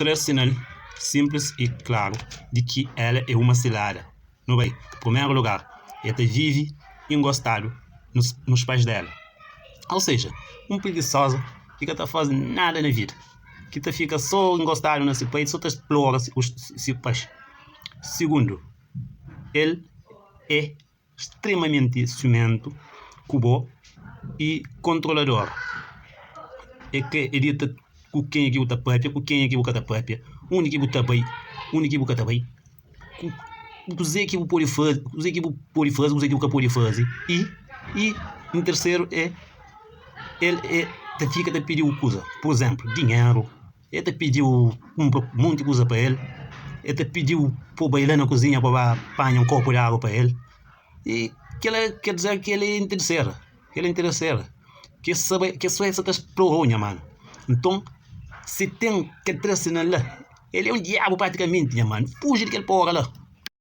três sinais simples e claro de que ela é uma cilada. No bem, em primeiro lugar, ela vive encostado nos pais dela. Ou seja, preguiçosa que não está fazendo nada na vida, que tá fica só encostado nesse peito, só está explora os pais. Segundo, ele é extremamente ciumento, cubo e controlador. É que ele está com quem é que está própria, com quem é que está própria, onde que está bem, onde que está bem, o que o pode fazer, o que o pode fazer, o que o pode fazer. E em terceiro ele fica a pedir coisa, por exemplo, dinheiro. Ele te pediu um monte de coisa para ele. Ele te pediu para bailar na cozinha para apanhar um copo de água para ele. E quer dizer que ele é interesseiro. Que sabe que só essa explorou, mano. Então, se tem que trazer lá, ele é um diabo praticamente, mano. Fuge daquele porra lá.